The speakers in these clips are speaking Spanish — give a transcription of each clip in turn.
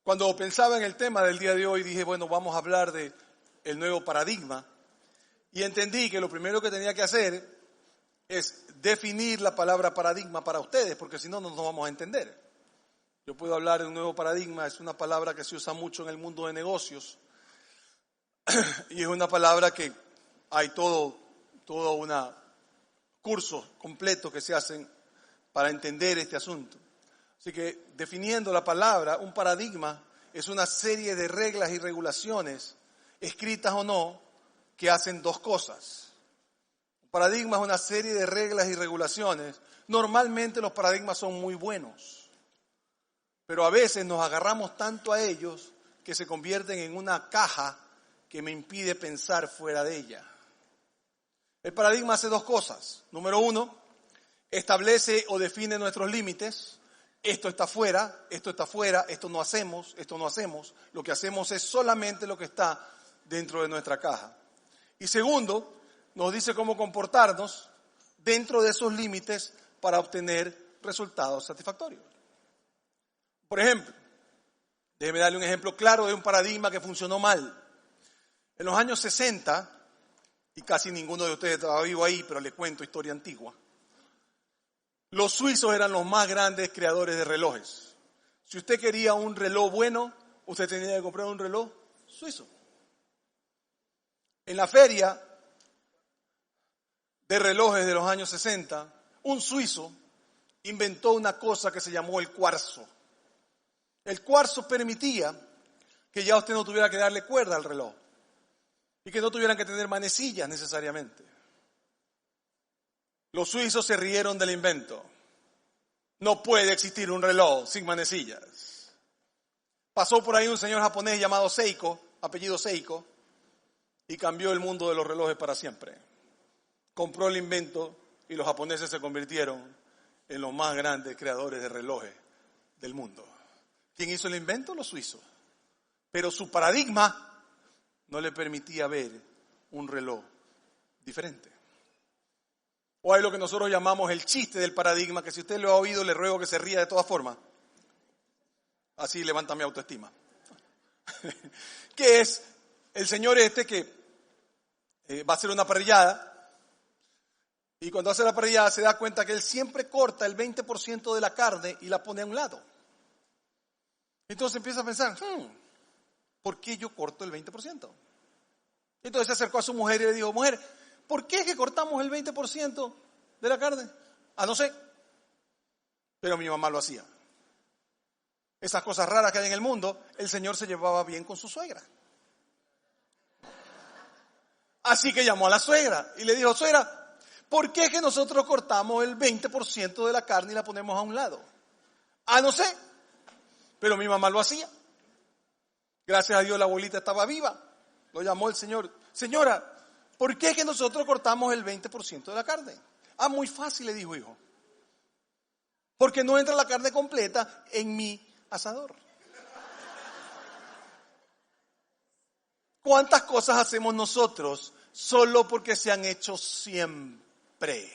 Cuando pensaba en el tema del día de hoy, dije, bueno, vamos a hablar de el nuevo paradigma. Y entendí que lo primero que tenía que hacer es definir la palabra paradigma para ustedes, porque si no, no nos vamos a entender. Yo puedo hablar de un nuevo paradigma, es una palabra que se usa mucho en el mundo de negocios. Y es una palabra que hay todo un curso completo que se hacen para entender este asunto. Así que definiendo la palabra, un paradigma es una serie de reglas y regulaciones, escritas o no, que hacen dos cosas. Un paradigma es una serie de reglas y regulaciones. Normalmente los paradigmas son muy buenos, pero a veces nos agarramos tanto a ellos que se convierten en una caja que me impide pensar fuera de ella. El paradigma hace dos cosas. Número uno, establece o define nuestros límites. Esto está fuera, esto no hacemos, esto no hacemos. Lo que hacemos es solamente lo que está dentro de nuestra caja. Y segundo, nos dice cómo comportarnos dentro de esos límites para obtener resultados satisfactorios. Por ejemplo, déjeme darle un ejemplo claro de un paradigma que funcionó mal. En los años 60, y casi ninguno de ustedes estaba vivo ahí, pero le cuento historia antigua, los suizos eran los más grandes creadores de relojes. Si usted quería un reloj bueno, usted tenía que comprar un reloj suizo. En la feria de relojes de los años 60, un suizo inventó una cosa que se llamó el cuarzo. El cuarzo permitía que ya usted no tuviera que darle cuerda al reloj y que no tuvieran que tener manecillas necesariamente. Los suizos se rieron del invento. No puede existir un reloj sin manecillas. Pasó por ahí un señor japonés llamado Seiko, apellido Seiko, y cambió el mundo de los relojes para siempre. Compró el invento y los japoneses se convirtieron en los más grandes creadores de relojes del mundo. ¿Quién hizo el invento? Los suizos. Pero su paradigma no le permitía ver un reloj diferente. O hay lo que nosotros llamamos el chiste del paradigma, que si usted lo ha oído, le ruego que se ría de todas formas. Así levanta mi autoestima. Que es el señor que va a hacer una parrillada, y cuando hace la parrillada se da cuenta que él siempre corta el 20% de la carne y la pone a un lado. Entonces empieza a pensar, ¿por qué yo corto el 20%? Entonces se acercó a su mujer y le dijo, mujer, ¿por qué es que cortamos el 20% de la carne? No sé, pero mi mamá lo hacía. Esas cosas raras que hay en el mundo, el señor se llevaba bien con su suegra. Así que llamó a la suegra y le dijo, suegra, ¿por qué es que nosotros cortamos el 20% de la carne y la ponemos a un lado? No sé, pero mi mamá lo hacía. Gracias a Dios la abuelita estaba viva. Lo llamó el señor. Señora, ¿por qué es que nosotros cortamos el 20% de la carne? Muy fácil, le dijo, hijo. Porque no entra la carne completa en mi asador. ¿Cuántas cosas hacemos nosotros solo porque se han hecho siempre?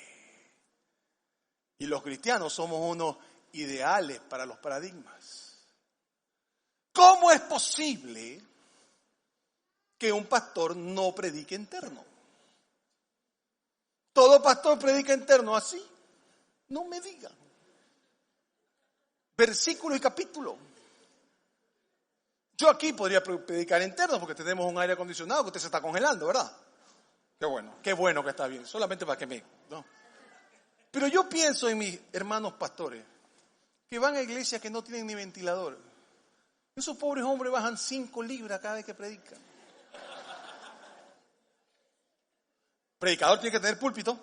Y los cristianos somos unos ideales para los paradigmas. ¿Cómo es posible que un pastor no predique interno? Todo pastor predica interno, así. No me digan. Versículo y capítulo. Yo aquí podría predicar interno porque tenemos un aire acondicionado que usted se está congelando, ¿verdad? Qué bueno que está bien, solamente para que ¿no? Pero yo pienso en mis hermanos pastores que van a iglesias que no tienen ni ventilador. Esos pobres hombres bajan 5 libras cada vez que predican. Predicador tiene que tener púlpito.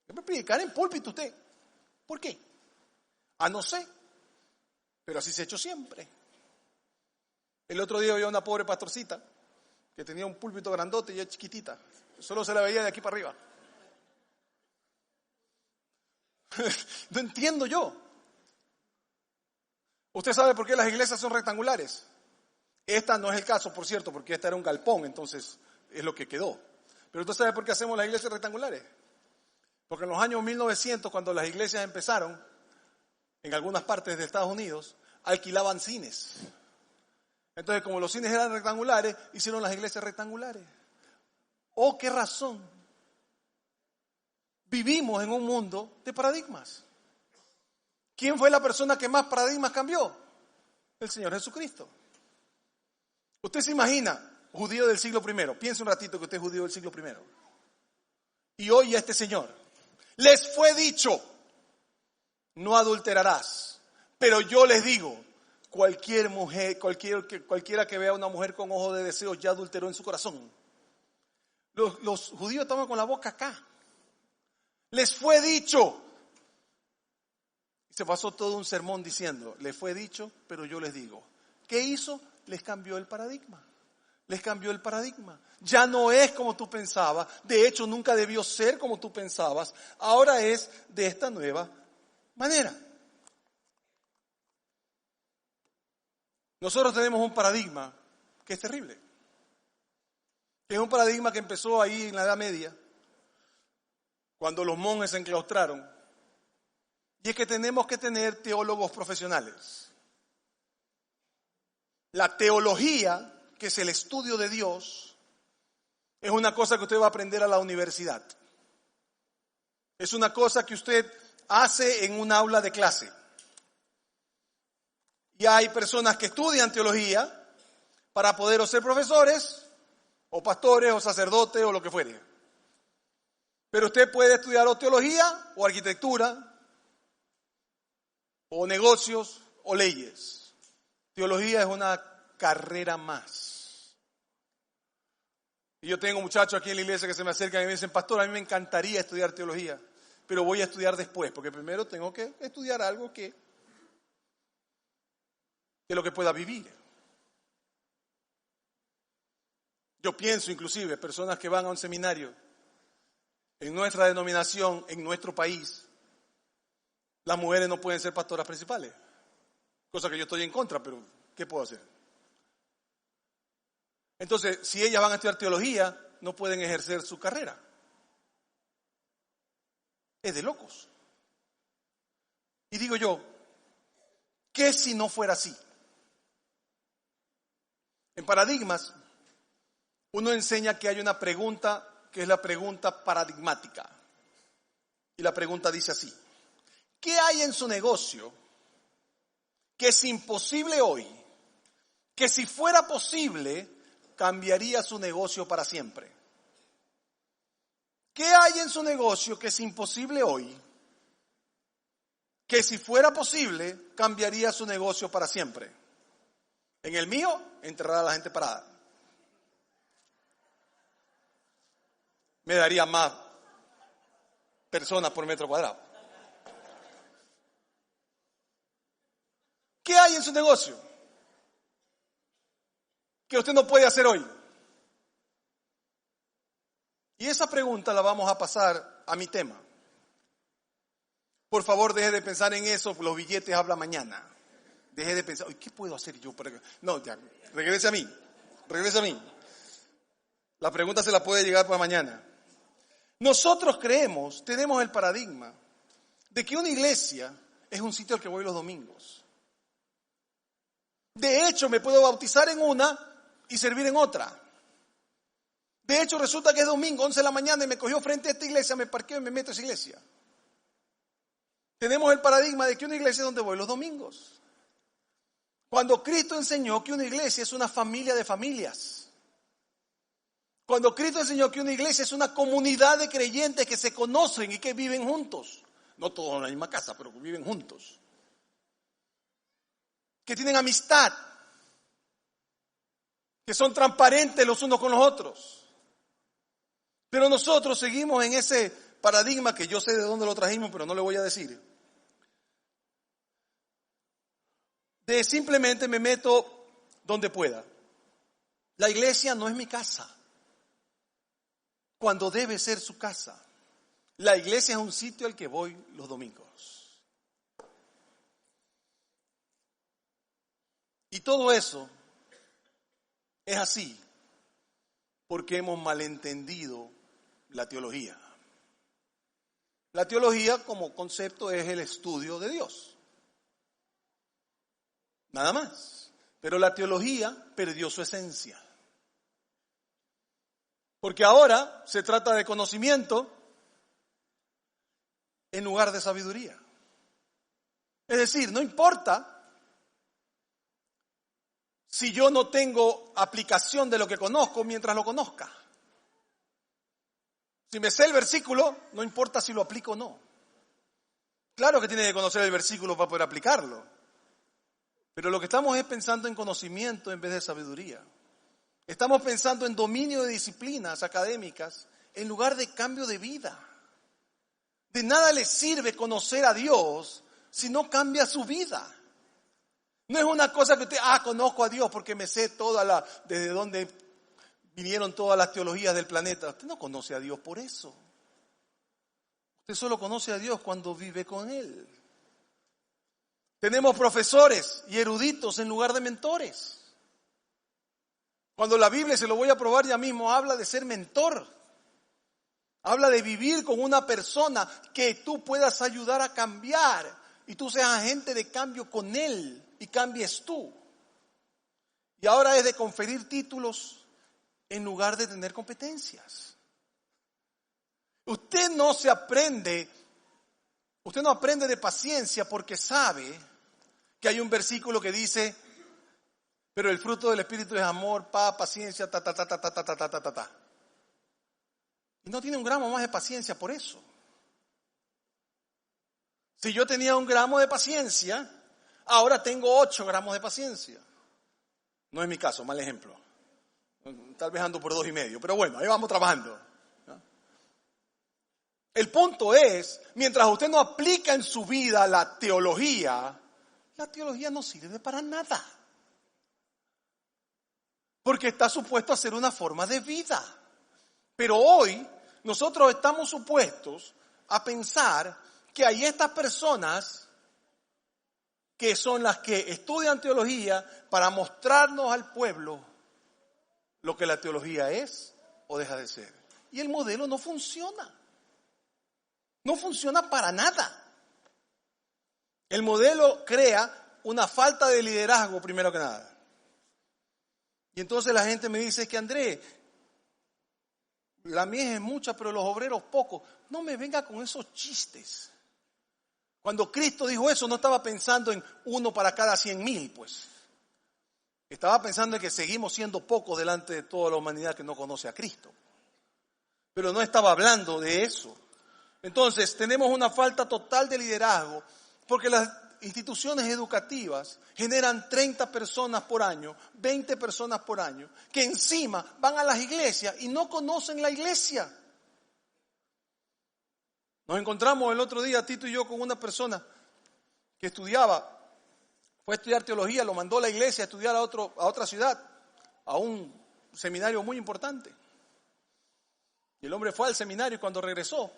Debe predicar en púlpito usted. ¿Por qué? No sé, pero así se ha hecho siempre. El otro día había una pobre pastorcita que tenía un púlpito grandote y ella chiquitita. Solo se la veía de aquí para arriba. No entiendo yo. ¿Usted sabe por qué las iglesias son rectangulares? Esta no es el caso, por cierto, porque esta era un galpón, entonces es lo que quedó. Pero ¿usted sabe por qué hacemos las iglesias rectangulares? Porque en los años 1900, cuando las iglesias empezaron, en algunas partes de Estados Unidos, alquilaban cines. Entonces, como los cines eran rectangulares, hicieron las iglesias rectangulares. ¿Oh, qué razón? Vivimos en un mundo de paradigmas. ¿Quién fue la persona que más paradigmas cambió? El Señor Jesucristo. Usted se imagina, judío del siglo I, piense un ratito que usted es judío del siglo I. Y oye a este señor, les fue dicho, no adulterarás, pero yo les digo, cualquier mujer, cualquiera que vea a una mujer con ojos de deseo ya adulteró en su corazón. Los judíos estaban con la boca acá. Les fue dicho. Se pasó todo un sermón diciendo, les fue dicho, pero yo les digo. ¿Qué hizo? Les cambió el paradigma. Les cambió el paradigma. Ya no es como tú pensabas. De hecho, nunca debió ser como tú pensabas. Ahora es de esta nueva manera. Nosotros tenemos un paradigma que es terrible. Que es un paradigma que empezó ahí en la Edad Media, cuando los monjes se enclaustraron. Y es que tenemos que tener teólogos profesionales. La teología, que es el estudio de Dios, es una cosa que usted va a aprender a la universidad. Es una cosa que usted hace en un aula de clase. Y hay personas que estudian teología para poder o ser profesores, o pastores, o sacerdotes, o lo que fuere. Pero usted puede estudiar o teología, o arquitectura, o negocios, o leyes. Teología es una carrera más. Y yo tengo muchachos aquí en la iglesia que se me acercan y me dicen, pastor, a mí me encantaría estudiar teología, pero voy a estudiar después, porque primero tengo que estudiar algo de lo que pueda vivir. Yo pienso inclusive, personas que van a un seminario, en nuestra denominación, en nuestro país, las mujeres no pueden ser pastoras principales. Cosa que yo estoy en contra, pero ¿qué puedo hacer? Entonces, si ellas van a estudiar teología, no pueden ejercer su carrera. Es de locos. Y digo yo, ¿qué si no fuera así? En paradigmas, uno enseña que hay una pregunta que es la pregunta paradigmática. Y la pregunta dice así: ¿qué hay en su negocio que es imposible hoy, que si fuera posible cambiaría su negocio para siempre? ¿Qué hay en su negocio que es imposible hoy, que si fuera posible cambiaría su negocio para siempre? En el mío, enterrar a la gente parada. Me daría más personas por metro cuadrado. ¿Qué hay en su negocio que usted no puede hacer hoy? Y esa pregunta la vamos a pasar a mi tema. Por favor, deje de pensar en eso, los billetes habla mañana. Deje de pensar, ¿qué puedo hacer yo para que...? No, ya, regrese a mí. La pregunta se la puede llegar para mañana. Nosotros creemos, tenemos el paradigma de que una iglesia es un sitio al que voy los domingos. De hecho, me puedo bautizar en una y servir en otra. De hecho, resulta que es domingo, 11 de la mañana, y me cogió frente a esta iglesia, me parqueo y me meto a esa iglesia. Tenemos el paradigma de que una iglesia es donde voy los domingos. Cuando Cristo enseñó que una iglesia es una familia de familias. Cuando Cristo enseñó que una iglesia es una comunidad de creyentes que se conocen y que viven juntos. No todos en la misma casa, pero viven juntos. Que tienen amistad. Que son transparentes los unos con los otros. Pero nosotros seguimos en ese paradigma que yo sé de dónde lo trajimos, pero no le voy a decir. De simplemente me meto donde pueda. La iglesia no es mi casa, cuando debe ser su casa. La iglesia es un sitio al que voy los domingos. Y todo eso es así porque hemos malentendido la teología. La teología como concepto es el estudio de Dios. Nada más. Pero la teología perdió su esencia. Porque ahora se trata de conocimiento en lugar de sabiduría. Es decir, no importa si yo no tengo aplicación de lo que conozco mientras lo conozca. Si me sé el versículo, no importa si lo aplico o no. Claro que tiene que conocer el versículo para poder aplicarlo. Pero lo que estamos es pensando en conocimiento en vez de sabiduría. Estamos pensando en dominio de disciplinas académicas en lugar de cambio de vida. De nada le sirve conocer a Dios si no cambia su vida. No es una cosa que usted, conozco a Dios porque me sé desde dónde vinieron todas las teologías del planeta. Usted no conoce a Dios por eso. Usted solo conoce a Dios cuando vive con Él. Tenemos profesores y eruditos en lugar de mentores. Cuando la Biblia, se lo voy a probar ya mismo, habla de ser mentor. Habla de vivir con una persona que tú puedas ayudar a cambiar y tú seas agente de cambio con él y cambies tú. Y ahora es de conferir títulos en lugar de tener competencias. Usted no aprende de paciencia porque sabe que hay un versículo que dice, pero el fruto del Espíritu es amor, paz, paciencia, ta. Y no tiene un gramo más de paciencia por eso. Si yo tenía 1 gramo de paciencia, ahora tengo 8 gramos de paciencia. No es mi caso, mal ejemplo. Tal vez ando por 2,5, pero bueno, ahí vamos trabajando. El punto es, mientras usted no aplica en su vida la teología no sirve para nada. Porque está supuesto a ser una forma de vida. Pero hoy nosotros estamos supuestos a pensar que hay estas personas que son las que estudian teología para mostrarnos al pueblo lo que la teología es o deja de ser. Y el modelo no funciona. No funciona para nada. El modelo crea una falta de liderazgo primero que nada. Y entonces la gente me dice, es que Andrés, la mies es mucha, pero los obreros pocos. No me venga con esos chistes. Cuando Cristo dijo eso, no estaba pensando en 1 para cada 100,000, pues. Estaba pensando en que seguimos siendo pocos delante de toda la humanidad que no conoce a Cristo. Pero no estaba hablando de eso. Entonces, tenemos una falta total de liderazgo, porque las instituciones educativas generan 30 personas por año, 20 personas por año, que encima van a las iglesias y no conocen la iglesia. Nos encontramos el otro día, Tito y yo, con una persona que estudiaba, fue a estudiar teología, lo mandó a la iglesia a estudiar a otra ciudad, a un seminario muy importante. Y el hombre fue al seminario y cuando regresó,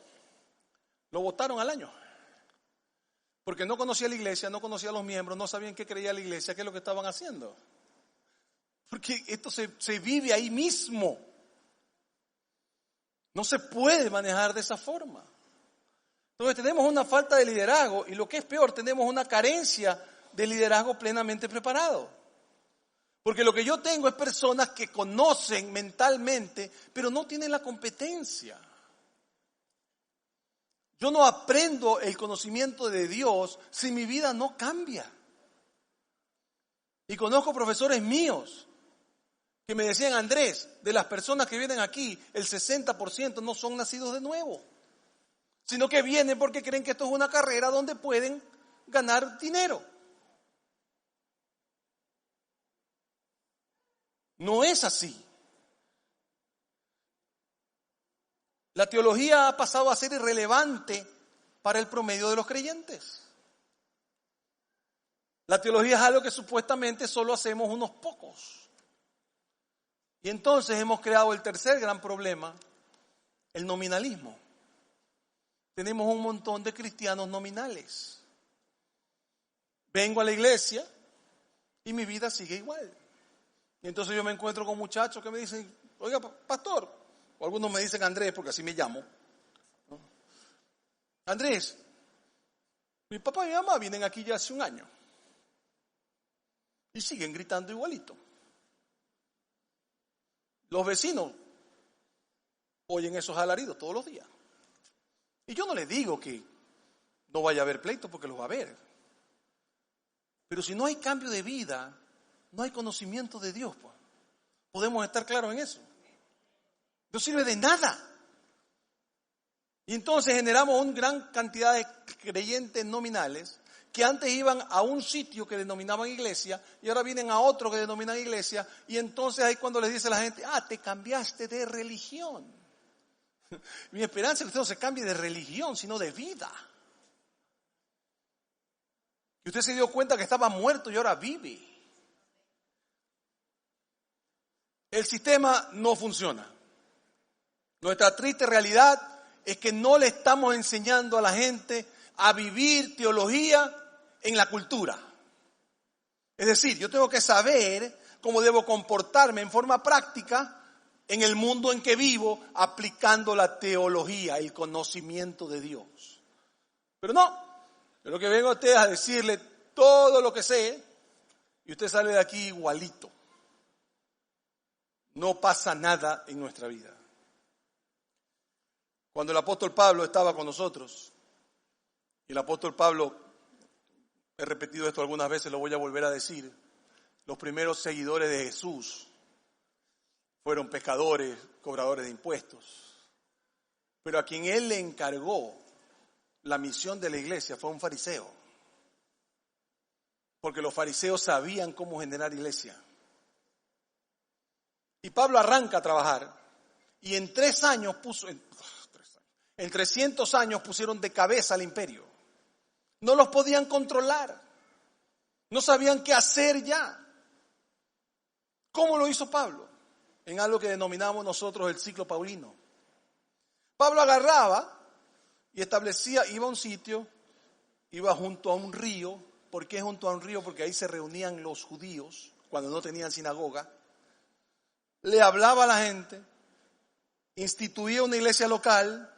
lo botaron al año. Porque no conocía la iglesia, no conocía a los miembros, no sabían qué creía la iglesia, qué es lo que estaban haciendo. Porque esto se vive ahí mismo. No se puede manejar de esa forma. Entonces tenemos una falta de liderazgo y lo que es peor, tenemos una carencia de liderazgo plenamente preparado. Porque lo que yo tengo es personas que conocen mentalmente, pero no tienen la competencia. Yo no aprendo el conocimiento de Dios si mi vida no cambia. Y conozco profesores míos que me decían, Andrés, de las personas que vienen aquí, el 60% no son nacidos de nuevo, sino que vienen porque creen que esto es una carrera donde pueden ganar dinero. No es así. La teología ha pasado a ser irrelevante para el promedio de los creyentes. La teología es algo que supuestamente solo hacemos unos pocos. Y entonces hemos creado el tercer gran problema, el nominalismo. Tenemos un montón de cristianos nominales. Vengo a la iglesia y mi vida sigue igual. Y entonces yo me encuentro con muchachos que me dicen, oiga, pastor, o algunos me dicen Andrés, porque así me llamo, ¿no? Andrés, mi papá y mi mamá vienen aquí ya hace 1 año. Y siguen gritando igualito. Los vecinos oyen esos alaridos todos los días. Y yo no les digo que no vaya a haber pleito, porque los va a haber. Pero si no hay cambio de vida, no hay conocimiento de Dios, pues. Podemos estar claros en eso. No sirve de nada. Y entonces generamos una gran cantidad de creyentes nominales que antes iban a un sitio que denominaban iglesia y ahora vienen a otro que denominan iglesia, y entonces ahí cuando les dice la gente, te cambiaste de religión. Mi esperanza es que usted no se cambie de religión, sino de vida. Y usted se dio cuenta que estaba muerto y ahora vive. El sistema no funciona. Nuestra triste realidad es que no le estamos enseñando a la gente a vivir teología en la cultura. Es decir, yo tengo que saber cómo debo comportarme en forma práctica en el mundo en que vivo, aplicando la teología, el conocimiento de Dios. Pero no, yo lo que vengo a usted es a decirle todo lo que sé y usted sale de aquí igualito. No pasa nada en nuestra vida. Cuando el apóstol Pablo estaba con nosotros, y el apóstol Pablo, he repetido esto algunas veces, lo voy a volver a decir, los primeros seguidores de Jesús fueron pescadores, cobradores de impuestos. Pero a quien él le encargó la misión de la iglesia fue un fariseo. Porque los fariseos sabían cómo generar iglesia. Y Pablo arranca a trabajar y en 3 años en 300 años pusieron de cabeza al imperio. No los podían controlar. No sabían qué hacer ya. ¿Cómo lo hizo Pablo? En algo que denominamos nosotros el ciclo paulino. Pablo agarraba y establecía, iba a un sitio, iba junto a un río. ¿Por qué junto a un río? Porque ahí se reunían los judíos cuando no tenían sinagoga. Le hablaba a la gente, instituía una iglesia local,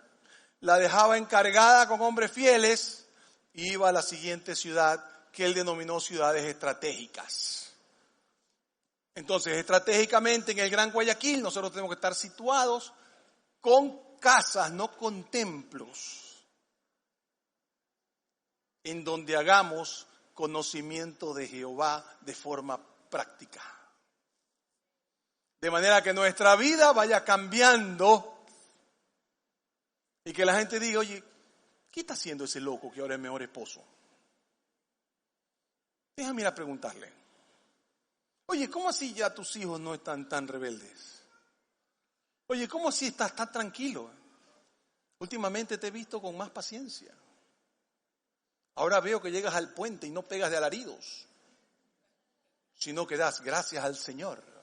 la dejaba encargada con hombres fieles y iba a la siguiente ciudad que él denominó ciudades estratégicas. Entonces, estratégicamente en el Gran Guayaquil nosotros tenemos que estar situados con casas, no con templos, en donde hagamos conocimiento de Jehová de forma práctica. De manera que nuestra vida vaya cambiando y que la gente diga, oye, ¿qué está haciendo ese loco que ahora es mejor esposo? Déjame ir a preguntarle. Oye, ¿cómo así ya tus hijos no están tan rebeldes? Oye, ¿cómo así estás tan tranquilo? Últimamente te he visto con más paciencia. Ahora veo que llegas al puente y no pegas de alaridos, sino que das gracias al Señor.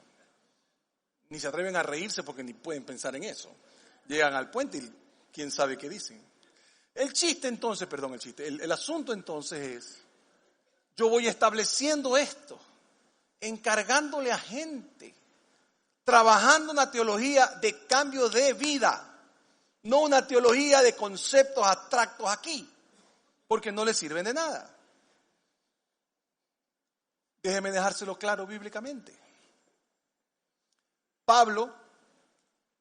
Ni se atreven a reírse porque ni pueden pensar en eso. Llegan al puente y quién sabe qué dicen. El asunto entonces es, yo voy estableciendo esto, encargándole a gente, trabajando una teología de cambio de vida, no una teología de conceptos abstractos aquí, porque no le sirven de nada. Déjeme dejárselo claro bíblicamente. Pablo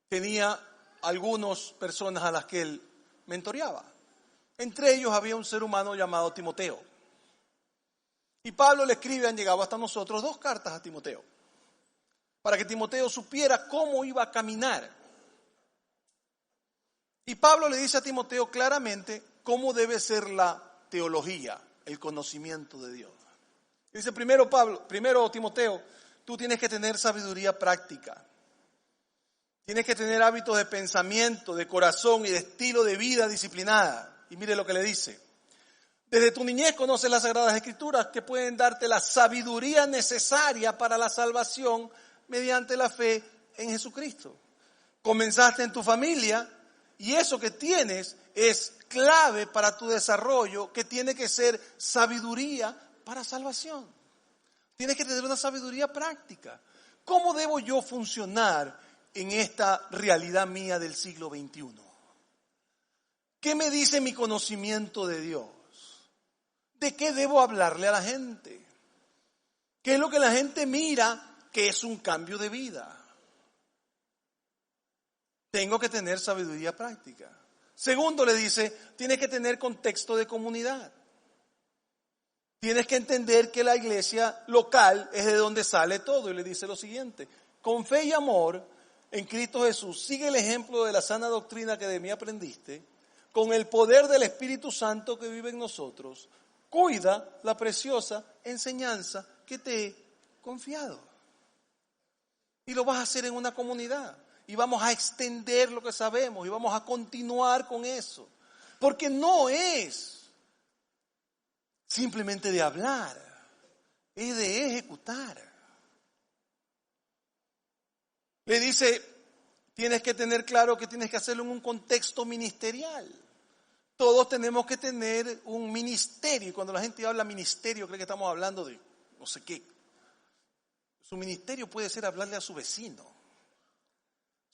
tenía algunas personas a las que él mentoreaba. Entre ellos había un ser humano llamado Timoteo. Y Pablo le escribe, han llegado hasta nosotros 2 cartas a Timoteo, para que Timoteo supiera cómo iba a caminar. Y Pablo le dice a Timoteo claramente cómo debe ser la teología, el conocimiento de Dios. Dice primero Timoteo, tú tienes que tener sabiduría práctica. Tienes que tener hábitos de pensamiento, de corazón y de estilo de vida disciplinada. Y mire lo que le dice. Desde tu niñez conoces las Sagradas Escrituras que pueden darte la sabiduría necesaria para la salvación mediante la fe en Jesucristo. Comenzaste en tu familia y eso que tienes es clave para tu desarrollo, que tiene que ser sabiduría para salvación. Tienes que tener una sabiduría práctica. ¿Cómo debo yo funcionar en esta realidad mía del siglo XXI? ¿Qué me dice mi conocimiento de Dios? ¿De qué debo hablarle a la gente? ¿Qué es lo que la gente mira que es un cambio de vida? Tengo que tener sabiduría práctica. Segundo, le dice, tienes que tener contexto de comunidad. Tienes que entender que la iglesia local es de donde sale todo. Y le dice lo siguiente, con fe y amor en Cristo Jesús, sigue el ejemplo de la sana doctrina que de mí aprendiste, con el poder del Espíritu Santo que vive en nosotros, cuida la preciosa enseñanza que te he confiado. Y lo vas a hacer en una comunidad. Y vamos a extender lo que sabemos y vamos a continuar con eso. Porque no es simplemente de hablar, es de ejecutar. Le dice, tienes que tener claro que tienes que hacerlo en un contexto ministerial. Todos tenemos que tener un ministerio. Y cuando la gente habla ministerio, cree que estamos hablando de no sé qué. Su ministerio puede ser hablarle a su vecino.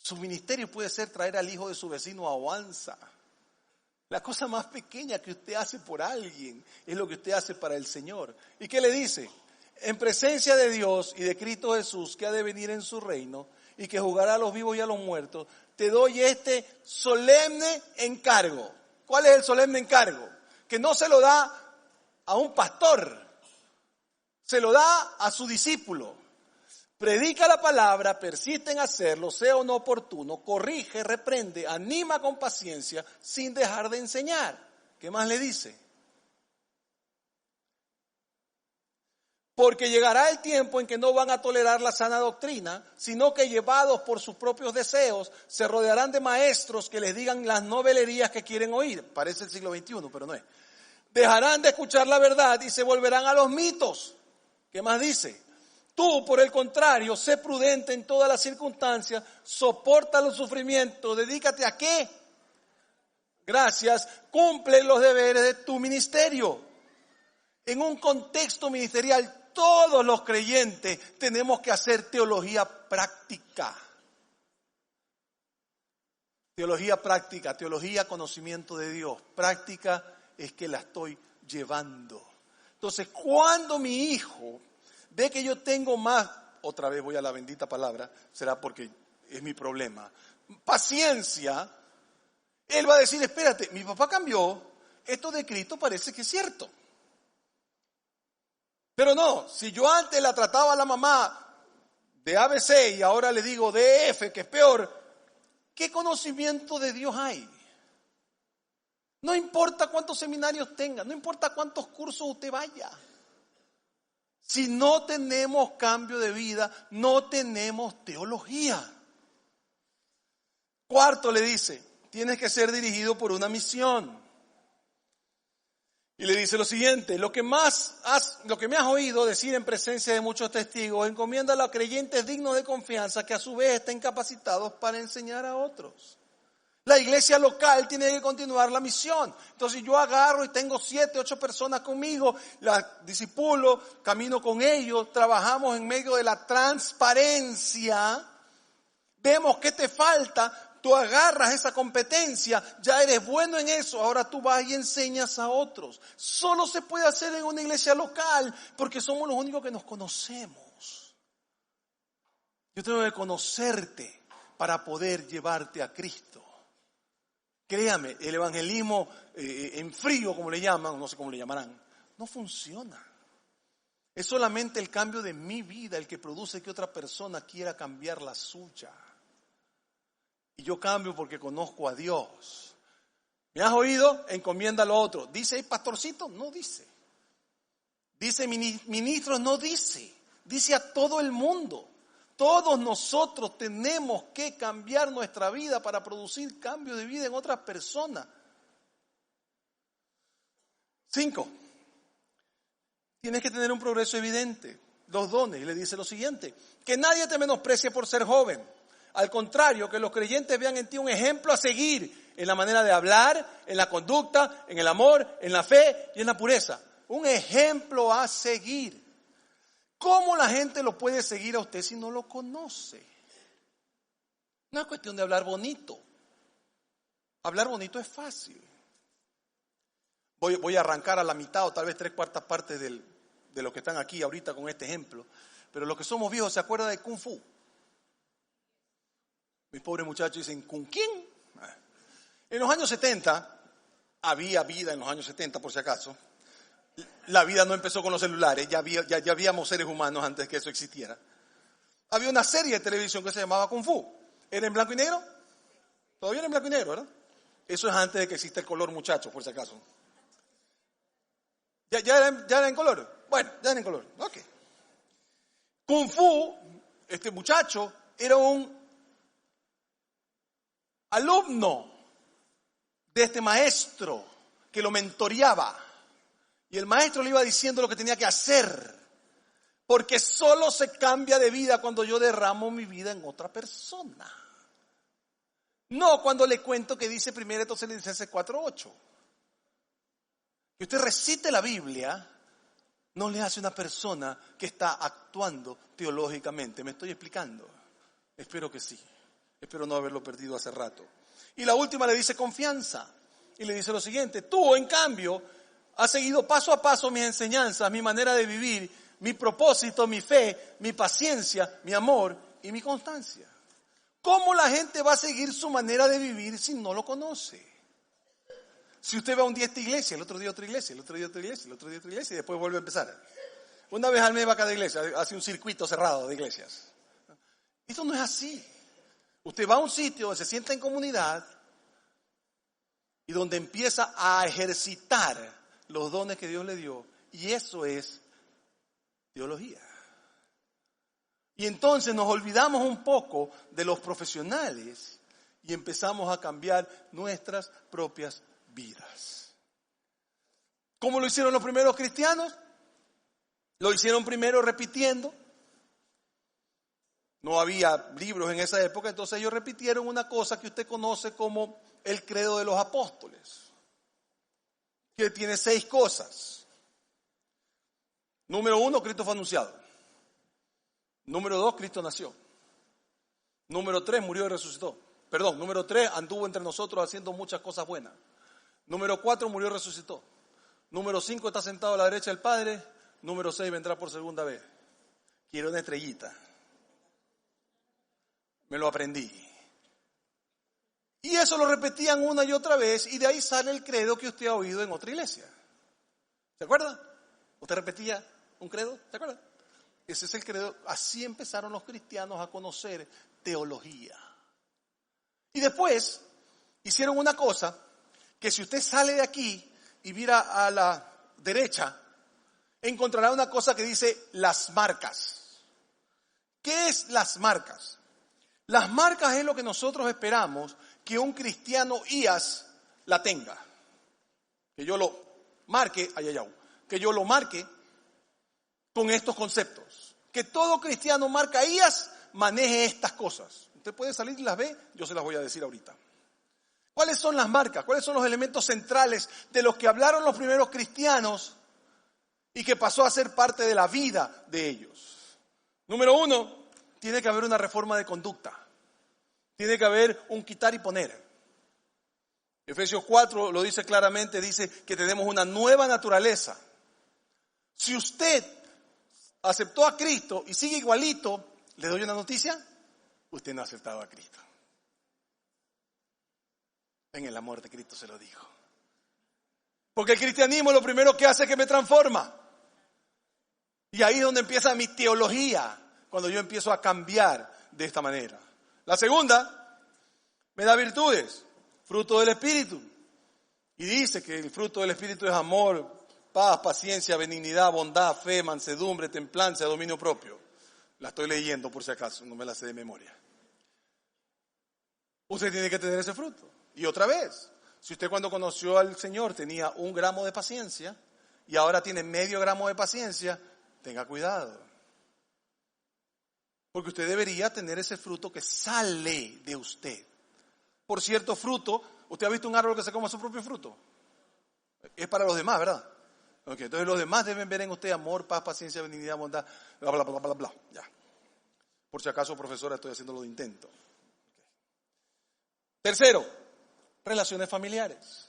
Su ministerio puede ser traer al hijo de su vecino a Oanza. La cosa más pequeña que usted hace por alguien es lo que usted hace para el Señor. ¿Y qué le dice? En presencia de Dios y de Cristo Jesús, que ha de venir en su reino y que juzgará a los vivos y a los muertos, te doy este solemne encargo. ¿Cuál es el solemne encargo? Que no se lo da a un pastor, se lo da a su discípulo. Predica la palabra, persiste en hacerlo, sea o no oportuno, corrige, reprende, anima con paciencia, sin dejar de enseñar. ¿Qué más le dice? Porque llegará el tiempo en que no van a tolerar la sana doctrina, sino que llevados por sus propios deseos, se rodearán de maestros que les digan las novelerías que quieren oír. Parece el siglo XXI, pero no es. Dejarán de escuchar la verdad y se volverán a los mitos. ¿Qué más dice? Tú, por el contrario, sé prudente en todas las circunstancias, soporta los sufrimientos, dedícate a ¿qué? Gracias, cumple los deberes de tu ministerio. En un contexto ministerial, todos los creyentes tenemos que hacer teología práctica. Teología práctica, teología conocimiento de Dios. Práctica es que la estoy llevando. Entonces, cuando mi hijo ve que yo tengo más, otra vez voy a la bendita palabra, será porque es mi problema, paciencia, él va a decir, espérate, mi papá cambió, esto de Cristo parece que es cierto. Pero no, si yo antes la trataba a la mamá de ABC y ahora le digo de F, que es peor, ¿qué conocimiento de Dios hay? No importa cuántos seminarios tenga, no importa cuántos cursos usted vaya. Si no tenemos cambio de vida, no tenemos teología. Cuarto le dice, tienes que ser dirigido por una misión. Y le dice lo siguiente, lo que me has oído decir en presencia de muchos testigos, encomiéndalo a creyentes dignos de confianza que a su vez estén capacitados para enseñar a otros. La iglesia local tiene que continuar la misión. Entonces yo agarro y tengo 7, 8 personas conmigo, las discipulo, camino con ellos, trabajamos en medio de la transparencia, vemos qué te falta, tú agarras esa competencia, ya eres bueno en eso, ahora tú vas y enseñas a otros. Solo se puede hacer en una iglesia local porque somos los únicos que nos conocemos. Yo tengo que conocerte para poder llevarte a Cristo. Créame, el evangelismo en frío, como le llaman, no sé cómo le llamarán, no funciona. Es solamente el cambio de mi vida el que produce que otra persona quiera cambiar la suya. Y yo cambio porque conozco a Dios. ¿Me has oído? Encomienda lo otro. ¿Dice pastorcito? No dice. ¿Dice ministros? No dice. Dice a todo el mundo. Todos nosotros tenemos que cambiar nuestra vida para producir cambio de vida en otras personas. 5. Tienes que tener un progreso evidente. Los dones. Y le dice lo siguiente. Que nadie te menosprecie por ser joven. Al contrario, que los creyentes vean en ti un ejemplo a seguir en la manera de hablar, en la conducta, en el amor, en la fe y en la pureza. Un ejemplo a seguir. ¿Cómo la gente lo puede seguir a usted si no lo conoce? No es cuestión de hablar bonito. Hablar bonito es fácil. Voy a arrancar a la mitad o tal vez 3/4 partes del de los que están aquí ahorita con este ejemplo, pero los que somos viejos se acuerdan de Kung Fu. Mis pobres muchachos dicen, ¿Kung quién? En los años 70, había vida en los años 70 por si acaso. La vida no empezó con los celulares, ya habíamos seres humanos antes que eso existiera. Había una serie de televisión que se llamaba Kung Fu. ¿Era en blanco y negro? Todavía era en blanco y negro, ¿verdad? Eso es antes de que exista el color, muchachos, por si acaso. ¿Ya era en color? Bueno, ya era en color. Ok. Kung Fu, este muchacho, era un alumno de este maestro que lo mentoreaba. Y el maestro le iba diciendo lo que tenía que hacer. Porque solo se cambia de vida cuando yo derramo mi vida en otra persona. No cuando le cuento que dice 1 Tesalonicenses 4:8. Que usted recite la Biblia no le hace una persona que está actuando teológicamente. ¿Me estoy explicando? Espero que sí. Espero no haberlo perdido hace rato. Y la última le dice confianza. Y le dice lo siguiente: tú, en cambio, has seguido paso a paso mis enseñanzas, mi manera de vivir, mi propósito, mi fe, mi paciencia, mi amor y mi constancia. ¿Cómo la gente va a seguir su manera de vivir si no lo conoce? Si usted va un día a esta iglesia, el otro día otra iglesia, el otro día otra iglesia, el otro día otra iglesia y después vuelve a empezar. Una vez al mes va a cada iglesia, hace un circuito cerrado de iglesias. Esto no es así. Usted va a un sitio donde se sienta en comunidad y donde empieza a ejercitar los dones que Dios le dio, y eso es teología. Y entonces nos olvidamos un poco de los profesionales y empezamos a cambiar nuestras propias vidas. ¿Cómo lo hicieron los primeros cristianos? Lo hicieron primero repitiendo. No había libros en esa época, entonces ellos repitieron una cosa que usted conoce como el credo de los apóstoles, que tiene 6 cosas. Número 1, Cristo fue anunciado. Número 2, Cristo nació. Número 3, murió y resucitó. Número 3, anduvo entre nosotros haciendo muchas cosas buenas. Número 4, murió y resucitó. Número 5, está sentado a la derecha del Padre. Número 6, vendrá por segunda vez. Quiero una estrellita. Me lo aprendí. Y eso lo repetían una y otra vez, y de ahí sale el credo que usted ha oído en otra iglesia. ¿Se acuerda? ¿Usted repetía un credo? ¿Se acuerda? Ese es el credo. Así empezaron los cristianos a conocer teología. Y después hicieron una cosa que si usted sale de aquí y mira a la derecha, encontrará una cosa que dice las marcas. ¿Qué es las marcas? Las marcas es lo que nosotros esperamos que un cristiano IAS la tenga. Que yo lo marque, que yo lo marque con estos conceptos. Que todo cristiano marca IAS maneje estas cosas. Usted puede salir y las ve, yo se las voy a decir ahorita. ¿Cuáles son las marcas? ¿Cuáles son los elementos centrales de los que hablaron los primeros cristianos y que pasó a ser parte de la vida de ellos? Número 1, tiene que haber una reforma de conducta. Tiene que haber un quitar y poner. Efesios 4 lo dice claramente, dice que tenemos una nueva naturaleza. Si usted aceptó a Cristo y sigue igualito, ¿le doy una noticia? Usted no ha aceptado a Cristo. En el amor de Cristo se lo digo. Porque el cristianismo lo primero que hace es que me transforma. Y ahí es donde empieza mi teología, cuando yo empiezo a cambiar de esta manera. La segunda, me da virtudes, fruto del Espíritu. Y dice que el fruto del Espíritu es amor, paz, paciencia, benignidad, bondad, fe, mansedumbre, templanza, dominio propio. La estoy leyendo por si acaso, no me la sé de memoria. Usted tiene que tener ese fruto. Y otra vez, si usted cuando conoció al Señor tenía 1 gramo de paciencia y ahora tiene medio gramo de paciencia, tenga cuidado. Porque usted debería tener ese fruto que sale de usted. Por cierto, fruto, ¿usted ha visto un árbol que se coma su propio fruto? Es para los demás, ¿verdad? Okay, entonces los demás deben ver en usted amor, paz, paciencia, benignidad, bondad, bla, bla, bla, bla, bla, ya. Por si acaso, profesora, estoy haciéndolo de intento. Okay. Tercero, relaciones familiares.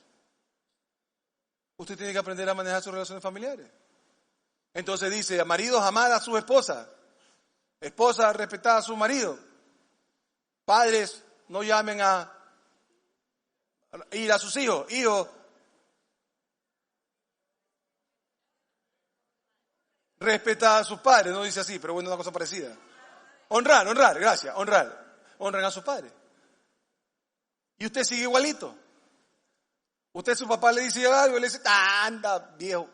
Usted tiene que aprender a manejar sus relaciones familiares. Entonces dice, maridos, amad a sus esposas. Esposas, respetad a su marido. Padres, no llamen a ir a sus hijos. Hijos, respetad a sus padres. No dice así, pero bueno, una cosa parecida. Honrar, gracias, honrar. Honren a sus padres. Y usted sigue igualito. Usted, su papá le dice algo y le dice, anda, viejo.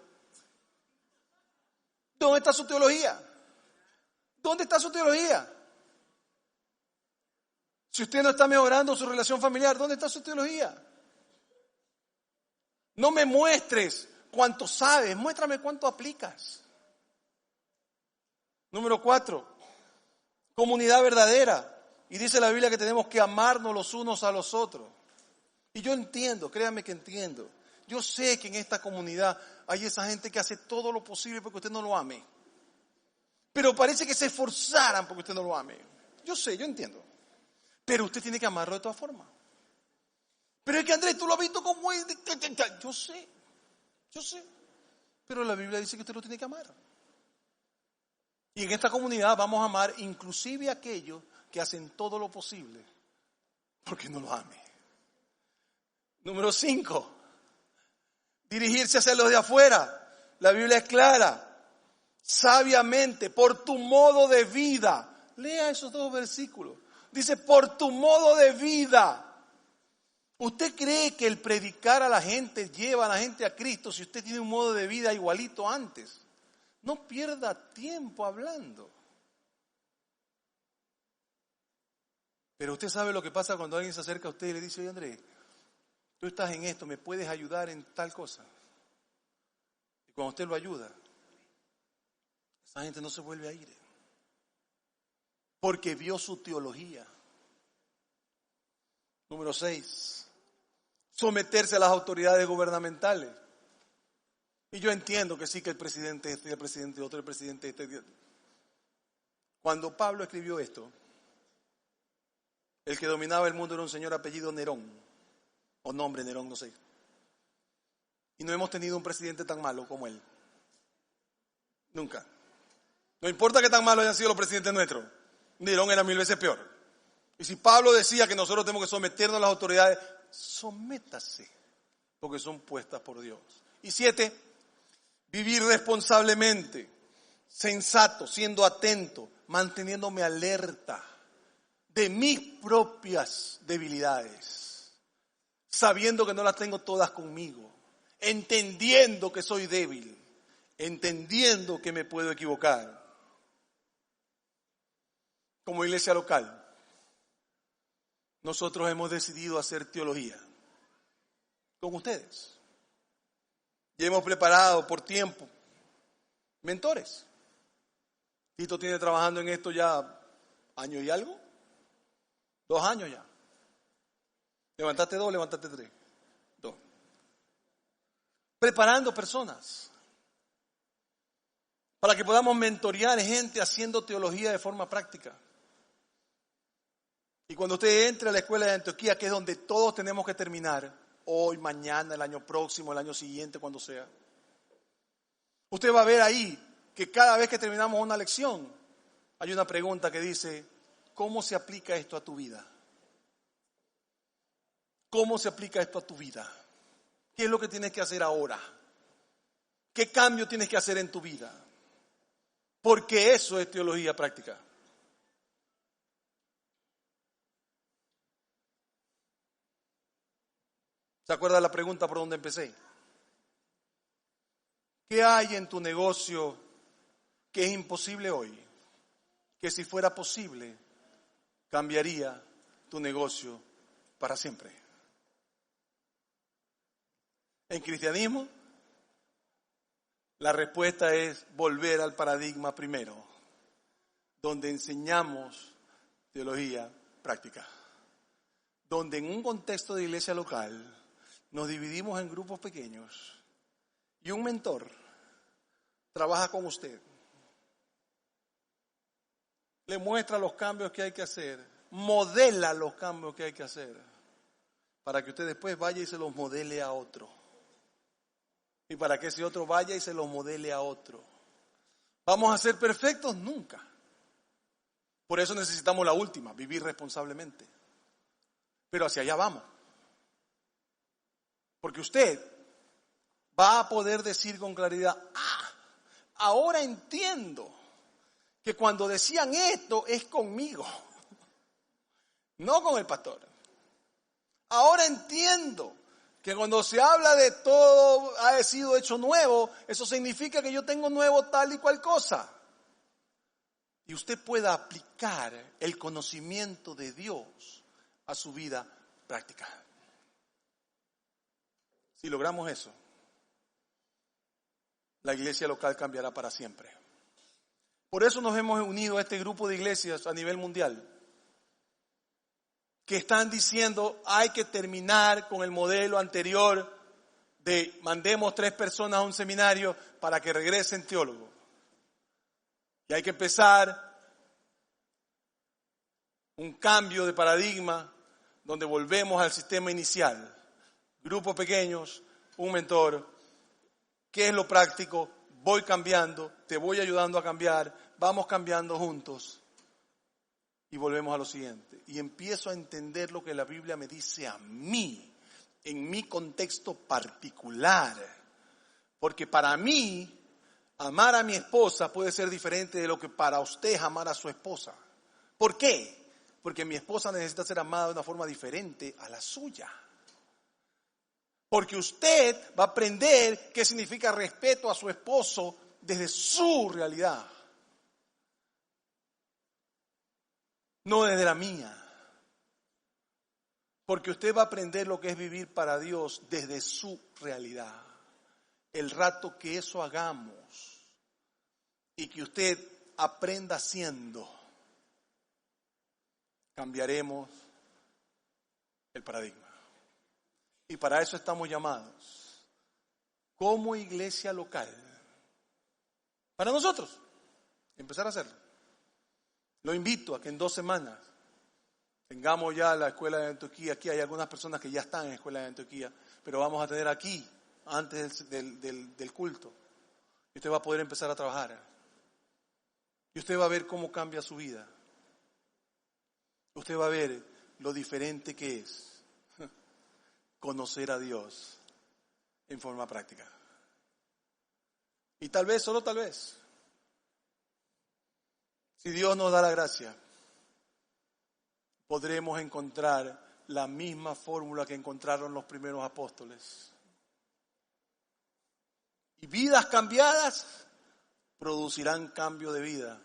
¿Dónde está su teología? ¿Dónde está su teología? Si usted no está mejorando su relación familiar, ¿dónde está su teología? No me muestres cuánto sabes, muéstrame cuánto aplicas. Número 4, comunidad verdadera. Y dice la Biblia que tenemos que amarnos los unos a los otros. Y yo entiendo, créanme que entiendo. Yo sé que en esta comunidad hay esa gente que hace todo lo posible porque usted no lo ame. Pero parece que se esforzaran porque usted no lo ame. Yo sé, yo entiendo. Pero usted tiene que amarlo de todas formas. Pero es que Andrés, tú lo has visto como es. Yo sé. Pero la Biblia dice que usted lo tiene que amar. Y en esta comunidad vamos a amar inclusive a aquellos que hacen todo lo posible porque no lo ame. Número 5, dirigirse hacia los de afuera. La Biblia es clara. Sabiamente, por tu modo de vida. Lea esos 2 versículos. Dice, por tu modo de vida. ¿Usted cree que el predicar a la gente lleva a la gente a Cristo si usted tiene un modo de vida igualito antes? No pierda tiempo hablando. Pero usted sabe lo que pasa cuando alguien se acerca a usted y le dice, oye Andrés, tú estás en esto, ¿me puedes ayudar en tal cosa? Y cuando usted lo ayuda, esa gente no se vuelve a ir. Porque vio su teología. Número 6, someterse a las autoridades gubernamentales. Y yo entiendo que sí, que el presidente este, el presidente otro, el presidente este. Cuando Pablo escribió esto, el que dominaba el mundo era un señor apellido Nerón, o nombre Nerón, no sé. Y no hemos tenido un presidente tan malo como él. Nunca. No importa que tan malos hayan sido los presidentes nuestros, Nerón era 1000 veces peor. Y si Pablo decía que nosotros tenemos que someternos a las autoridades, sométase, porque son puestas por Dios. Y 7, vivir responsablemente, sensato, siendo atento, manteniéndome alerta de mis propias debilidades, sabiendo que no las tengo todas conmigo, entendiendo que soy débil, entendiendo que me puedo equivocar. Como iglesia local, nosotros hemos decidido hacer teología con ustedes. Y hemos preparado por tiempo mentores. Tito tiene trabajando en esto ya año y algo. 2 años ya. Levantaste 2, levantaste 3. 2. Preparando personas para que podamos mentorear gente haciendo teología de forma práctica. Y cuando usted entre a la escuela de Antioquía, que es donde todos tenemos que terminar, hoy, mañana, el año próximo, el año siguiente, cuando sea, usted va a ver ahí que cada vez que terminamos una lección, hay una pregunta que dice, ¿cómo se aplica esto a tu vida? ¿Cómo se aplica esto a tu vida? ¿Qué es lo que tienes que hacer ahora? ¿Qué cambio tienes que hacer en tu vida? Porque eso es teología práctica. ¿Se acuerda la pregunta por donde empecé? ¿Qué hay en tu negocio que es imposible hoy? Que si fuera posible, cambiaría tu negocio para siempre. En cristianismo, la respuesta es volver al paradigma primero, donde enseñamos teología práctica, donde en un contexto de iglesia local nos dividimos en grupos pequeños y un mentor trabaja con usted, le muestra los cambios que hay que hacer, modela los cambios que hay que hacer, para que usted después vaya y se los modele a otro. Y para que ese otro vaya y se los modele a otro. ¿Vamos a ser perfectos? Nunca. Por eso necesitamos la última, vivir responsablemente. Pero hacia allá vamos. Porque usted va a poder decir con claridad, ahora entiendo que cuando decían esto es conmigo, no con el pastor. Ahora entiendo que cuando se habla de todo ha sido hecho nuevo, eso significa que yo tengo nuevo tal y cual cosa. Y usted pueda aplicar el conocimiento de Dios a su vida práctica. Si logramos eso, la iglesia local cambiará para siempre. Por eso nos hemos unido a este grupo de iglesias a nivel mundial, que están diciendo hay que terminar con el modelo anterior de mandemos 3 personas a un seminario para que regresen teólogos. Y hay que empezar un cambio de paradigma donde volvemos al sistema inicial. Grupos pequeños, un mentor. ¿Qué es lo práctico? Voy cambiando, te voy ayudando a cambiar, vamos cambiando juntos. Y volvemos a lo siguiente. Y empiezo a entender lo que la Biblia me dice a mí, en mi contexto particular. Porque para mí, amar a mi esposa puede ser diferente de lo que para usted es amar a su esposa. ¿Por qué? Porque mi esposa necesita ser amada de una forma diferente a la suya. Porque usted va a aprender qué significa respeto a su esposo desde su realidad. No desde la mía. Porque usted va a aprender lo que es vivir para Dios desde su realidad. El rato que eso hagamos y que usted aprenda haciendo, cambiaremos el paradigma. Y para eso estamos llamados, como iglesia local, para nosotros, empezar a hacerlo. Lo invito a que en 2 semanas tengamos ya la escuela de Antioquía. Aquí hay algunas personas que ya están en la escuela de Antioquía, pero vamos a tener aquí, antes del culto. Y usted va a poder empezar a trabajar. Y usted va a ver cómo cambia su vida. Usted va a ver lo diferente que es conocer a Dios en forma práctica. Y tal vez, solo tal vez, si Dios nos da la gracia, podremos encontrar la misma fórmula que encontraron los primeros apóstoles. Y vidas cambiadas producirán cambio de vida.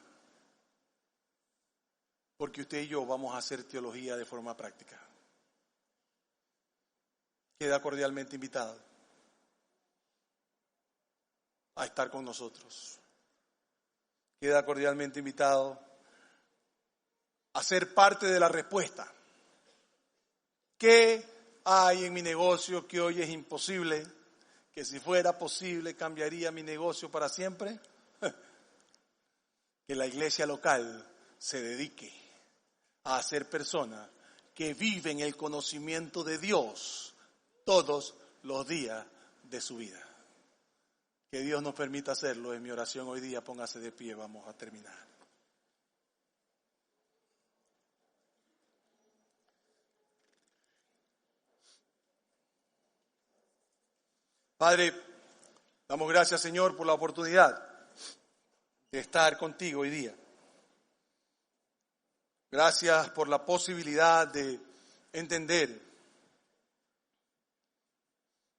Porque usted y yo vamos a hacer teología de forma práctica. Queda cordialmente invitado a estar con nosotros. Queda cordialmente invitado a ser parte de la respuesta. ¿Qué hay en mi negocio que hoy es imposible? Que si fuera posible cambiaría mi negocio para siempre. Que la iglesia local se dedique a ser personas que viven el conocimiento de Dios todos los días de su vida. Que Dios nos permita hacerlo. En mi oración hoy día, póngase de pie, vamos a terminar. Padre, damos gracias, Señor, por la oportunidad de estar contigo hoy día. Gracias por la posibilidad de entender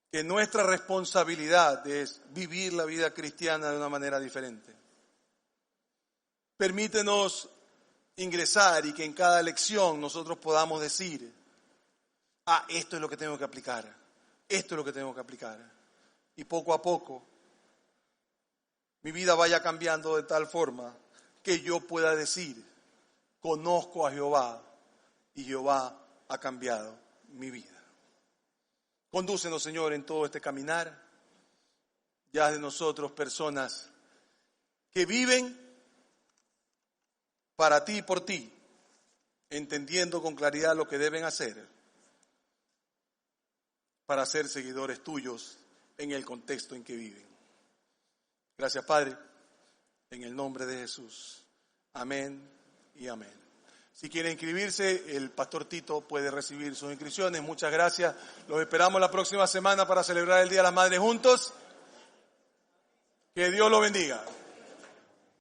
que nuestra responsabilidad es vivir la vida cristiana de una manera diferente. Permítenos ingresar y que en cada lección nosotros podamos decir, esto es lo que tengo que aplicar, esto es lo que tengo que aplicar. Y poco a poco mi vida vaya cambiando de tal forma que yo pueda decir, conozco a Jehová y Jehová ha cambiado mi vida. Condúcenos, Señor, en todo este caminar. Ya de nosotros personas que viven para ti y por ti, entendiendo con claridad lo que deben hacer para ser seguidores tuyos en el contexto en que viven. Gracias, Padre. en el nombre de Jesús. Amén y amén. Si quiere inscribirse, el pastor Tito puede recibir sus inscripciones. Muchas gracias. Los esperamos la próxima semana para celebrar el Día de las Madres juntos. Que Dios lo bendiga.